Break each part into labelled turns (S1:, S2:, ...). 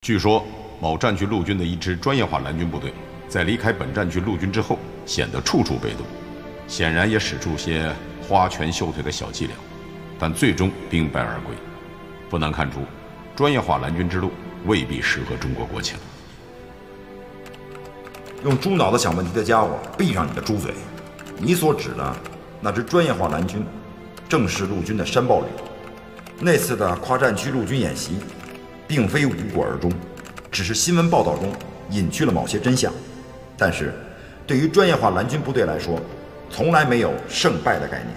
S1: 据说某战区陆军的一支专业化蓝军部队，在离开本战区陆军之后，显得处处被动，显然也使出些花拳绣腿的小伎俩，但最终兵败而归。不难看出，专业化蓝军之路未必适合中国国情。
S2: 用猪脑子想问题的家伙，闭上你的猪嘴！你所指的那支专业化蓝军，正是陆军的山豹旅。那次的跨战区陆军演习，并非无果而终，只是新闻报道中隐去了某些真相。但是，对于专业化蓝军部队来说，从来没有胜败的概念。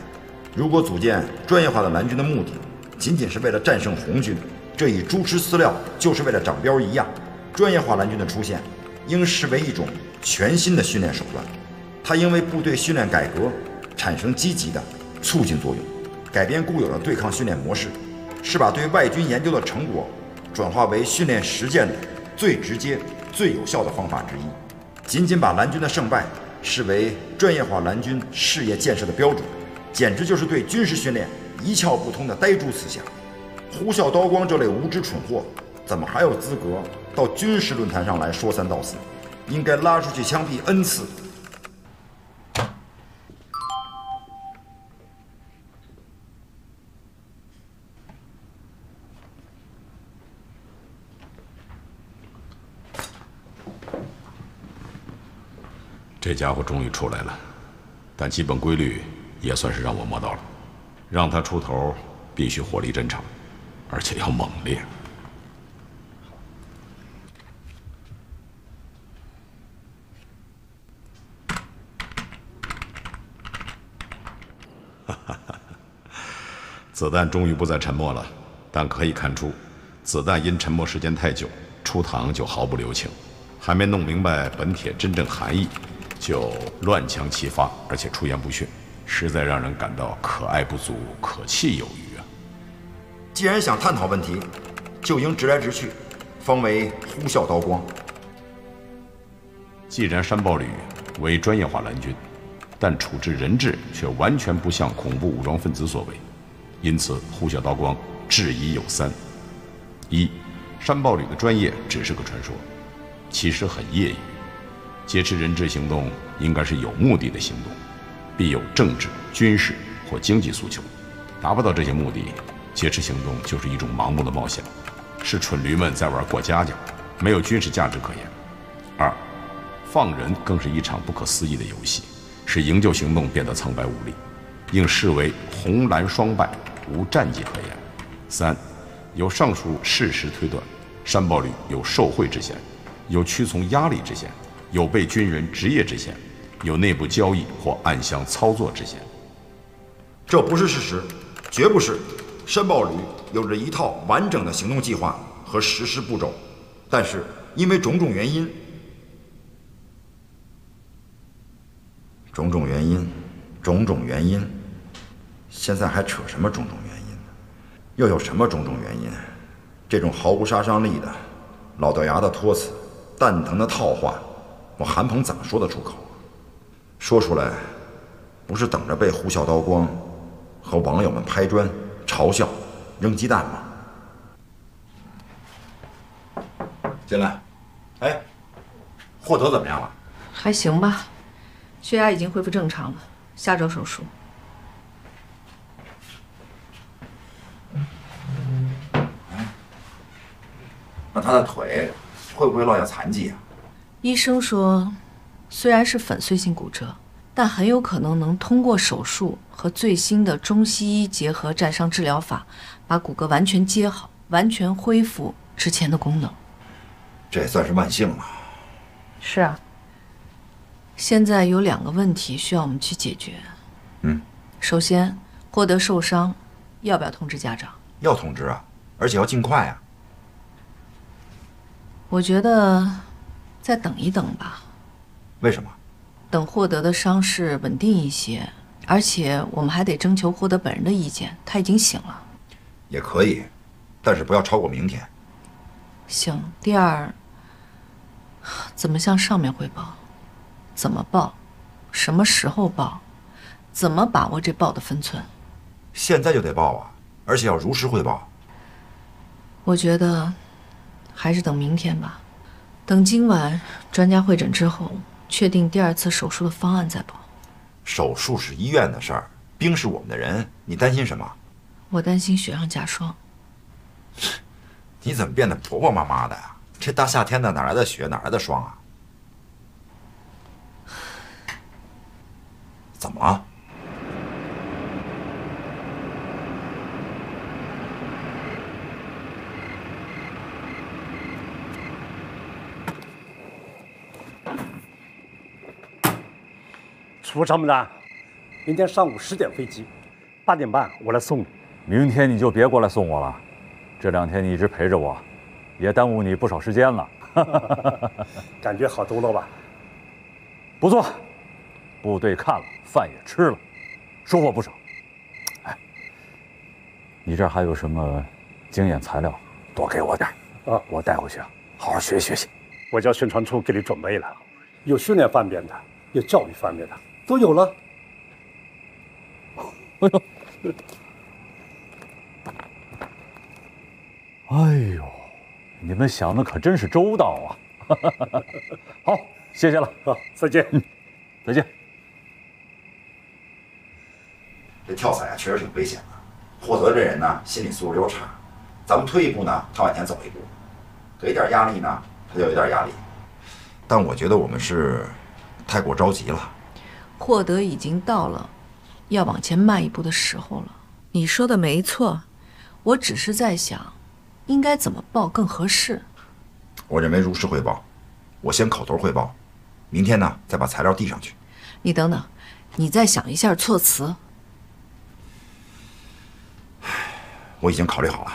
S2: 如果组建专业化的蓝军的目的仅仅是为了战胜红军，这与猪吃饲料就是为了长膘一样。专业化蓝军的出现，应视为一种全新的训练手段，它应为部队训练改革产生积极的促进作用，改变固有的对抗训练模式，是把对外军研究的成果转化为训练实践的最直接、最有效的方法之一。仅仅把蓝军的胜败视为专业化蓝军事业建设的标准，简直就是对军事训练一窍不通的呆猪思想。呼啸刀光这类无知蠢货，怎么还有资格到军事论坛上来说三道四？应该拉出去枪毙 N 次。
S1: 这家伙终于出来了，但基本规律也算是让我摸到了。让他出头，必须火力正常，而且要猛烈。子弹终于不再沉默了，但可以看出，子弹因沉默时间太久，出膛就毫不留情，还没弄明白本帖真正含义，就乱枪齐发，而且出言不逊，实在让人感到可爱不足，可气有余啊！
S2: 既然想探讨问题，就应直来直去，方为呼啸刀光。
S1: 既然山豹旅为专业化蓝军，但处置人质却完全不像恐怖武装分子所为，因此呼啸刀光质疑有三：一，山豹旅的专业只是个传说，其实很业余。劫持人质行动应该是有目的的行动，必有政治、军事或经济诉求。达不到这些目的，劫持行动就是一种盲目的冒险，是蠢驴们在玩过家家，没有军事价值可言。二，放人更是一场不可思议的游戏，使营救行动变得苍白无力，应视为红蓝双败，无战绩可言。三，由上述事实推断，山豹旅有受贿之嫌，有屈从压力之嫌，有被军人职业之嫌，有内部交易或暗箱操作之嫌。
S2: 这不是事实，绝不是。山豹旅有着一套完整的行动计划和实施步骤，但是因为种种原因，现在还扯什么种种原因呢？又有什么种种原因？这种毫无杀伤力的、老掉牙的托词、蛋疼的套话，我韩鹏怎么说得出口？说出来，不是等着被呼啸刀光和网友们拍砖、嘲笑、扔鸡蛋吗？进来。哎，霍德怎么样了？
S3: 还行吧，血压已经恢复正常了，下周手术。
S2: 那他的腿会不会落下残疾啊？
S3: 医生说，虽然是粉碎性骨折，但很有可能能通过手术和最新的中西医结合战伤治疗法，把骨骼完全接好，完全恢复之前的功能。
S2: 这也算是万幸了。
S3: 是啊。现在有2个问题需要我们去解决。首先，霍德受伤，要不要通知家长？
S2: 要通知啊，而且要尽快啊。
S3: 我觉得再等一等吧。
S2: 为什么？
S3: 等霍德的伤势稳定一些，而且我们还得征求霍德本人的意见，他已经醒了。
S2: 也可以，但是不要超过明天。
S3: 行。第二，怎么向上面汇报？怎么报？什么时候报？怎么把握这报的分寸？
S2: 现在就得报啊，而且要如实汇报。
S3: 我觉得还是等明天吧。等今晚专家会诊之后，确定第2次手术的方案再报。
S2: 手术是医院的事儿，冰是我们的人，你担心什么？
S3: 我担心雪上加霜。
S2: 你怎么变得婆婆妈妈的呀？这大夏天的哪来的雪，哪来的霜啊？怎么了？
S4: 出什么呢？明天上午10点飞机，8点半我来送你。
S5: 明天你就别过来送我了，这2天你一直陪着我，也耽误你不少时间了。
S4: 感觉好多了吧？
S5: 不错，部队看了，饭也吃了，收获不少。哎，你这儿还有什么经验材料，多给我点啊，我带回去好好学习学习。
S4: 我叫宣传处给你准备了，有训练方面的，有教育方面的，都有了。
S5: 哎呦，哎呦，你们想的可真是周到啊！好，谢谢了，
S4: 好，再见。
S5: 再见。
S2: 这跳伞啊，确实挺危险的。霍德这人呢，心理素质又差，咱们退一步呢，他往前走一步；给点压力呢，他就有点压力。但我觉得我们是太过着急了。
S3: 霍德已经到了要往前迈一步的时候了。你说的没错，我只是在想，应该怎么报更合适。
S2: 我认为如实汇报，我先口头汇报，明天呢再把材料递上去。
S3: 你等等，你再想一下措辞。
S2: 我已经考虑好了。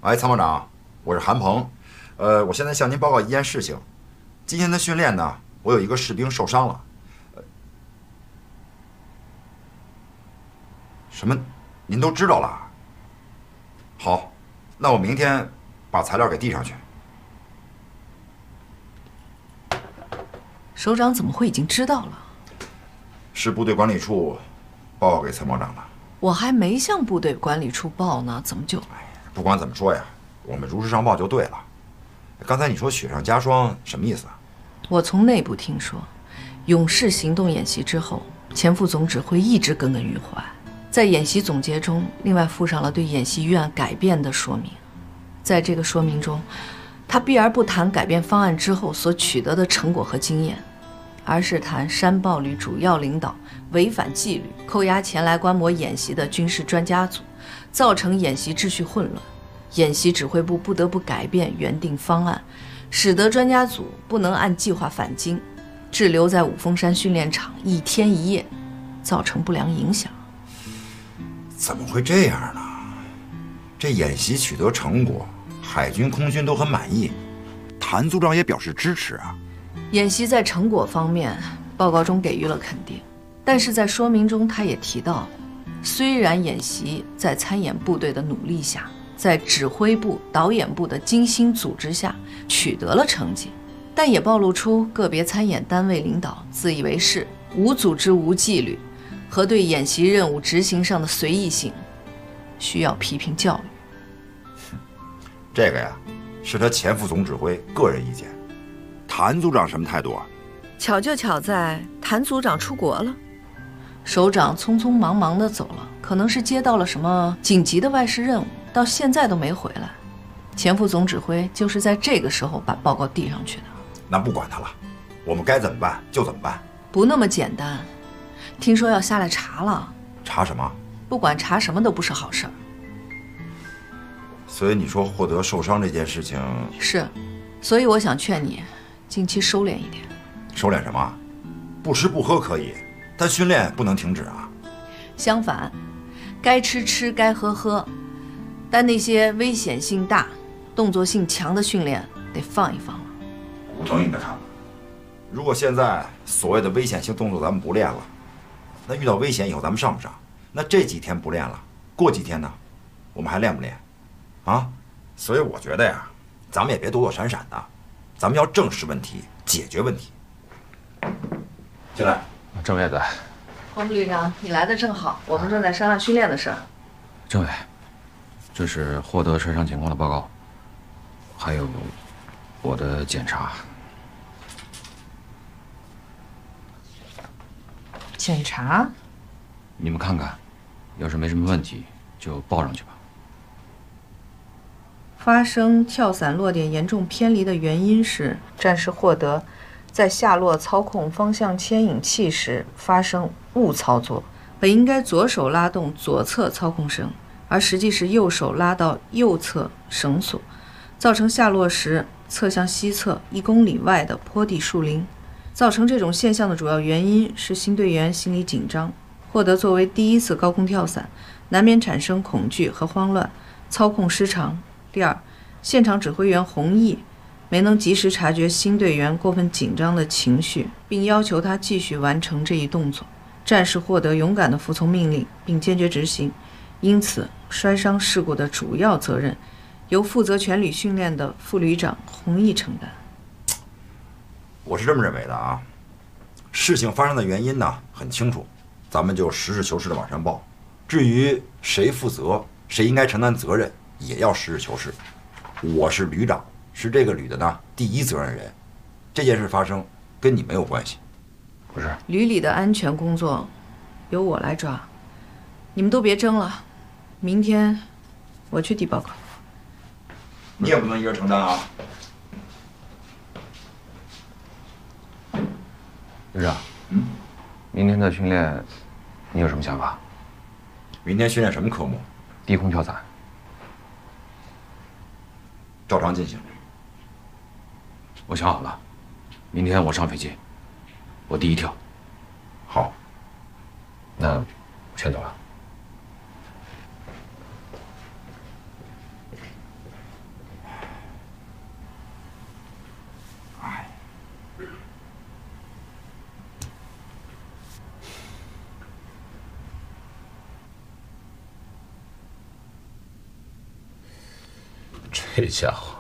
S2: 哎，参谋长，我是韩鹏，我现在向您报告一件事情。今天的训练呢，我有一个士兵受伤了。什么？您都知道了？好，那我明天把材料给递上去。
S3: 首长怎么会已经知道了？
S2: 是部队管理处报告给参谋长了。
S3: 我还没向部队管理处报呢，怎么就……
S2: 不管怎么说呀，我们如实上报就对了。刚才你说雪上加霜什么意思啊？
S3: 我从内部听说，勇士行动演习之后，前副总指挥一直耿耿于怀，在演习总结中另外附上了对演习预案改变的说明。在这个说明中，他避而不谈改变方案之后所取得的成果和经验，而是谈山豹旅主要领导违反纪律，扣押前来观摩演习的军事专家组，造成演习秩序混乱。演习指挥部不得不改变原定方案，使得专家组不能按计划返京，滞留在五峰山训练场1天1夜，造成不良影响。
S2: 怎么会这样呢？这演习取得成果，海军、空军都很满意，谭组长也表示支持啊。
S3: 演习在成果方面，报告中给予了肯定，但是在说明中他也提到，虽然演习在参演部队的努力下，在指挥部、导演部的精心组织下取得了成绩，但也暴露出个别参演单位领导自以为是、无组织无纪律和对演习任务执行上的随意性，需要批评教育。
S2: 这个呀，是他前副总指挥个人意见。谭组长什么态度啊？
S3: 巧就巧在谭组长出国了，首长匆匆忙忙地走了，可能是接到了什么紧急的外事任务，到现在都没回来。前副总指挥就是在这个时候把报告递上去的。
S2: 那不管他了，我们该怎么办就怎么办。
S3: 不那么简单，听说要下来查了。
S2: 查什么？
S3: 不管查什么都不是好事儿。
S2: 所以你说霍德受伤这件事情
S3: 是，所以我想劝你近期收敛一点。
S2: 收敛什么？不吃不喝可以，但训练不能停止啊。
S3: 相反，该吃吃，该喝喝，但那些危险性大、动作性强的训练得放一放了。
S2: 我同意你的看法。如果现在所谓的危险性动作咱们不练了，那遇到危险以后咱们上不上？那这几天不练了，过几天呢，我们还练不练？啊？所以我觉得呀，咱们也别躲躲闪闪的，咱们要正视问题，解决问题。进来。
S6: 郑岳子，
S3: 黄部旅长，你来的正好，我们正在商量训练的事儿。
S6: 政委，这是获得摔伤情况的报告，还有我的检查。
S3: 检查？
S6: 你们看看，要是没什么问题，就报上去吧。
S3: 发生跳伞落点严重偏离的原因是战士获得在下落操控方向牵引器时发生误操作，本应该左手拉动左侧操控绳，而实际是右手拉到右侧绳索，造成下落时侧向西侧1公里外的坡地树林。造成这种现象的主要原因是新队员心理紧张，获得作为第一次高空跳伞，难免产生恐惧和慌乱，操控失常。第二，现场指挥员洪毅没能及时察觉新队员过分紧张的情绪，并要求他继续完成这一动作。战士获得勇敢地服从命令并坚决执行，因此摔伤事故的主要责任由负责全旅训练的副旅长洪毅承担。
S2: 我是这么认为的啊，事情发生的原因呢很清楚，咱们就实事求是的往上报。至于谁负责，谁应该承担责任，也要实事求是。我是旅长，是这个旅的呢第一责任人，这件事发生跟你没有关系。
S6: 不是，
S3: 旅里的安全工作由我来抓，你们都别争了，明天我去递报告。
S2: 你也不能一人承担啊。
S6: 旅长，明天的训练，你有什么想法？
S2: 明天训练什么科目？
S6: 低空跳伞。
S2: 照常进行。
S6: 我想好了，明天我上飞机，我第一跳。
S2: 好，
S6: 那我先走了。
S1: 这家伙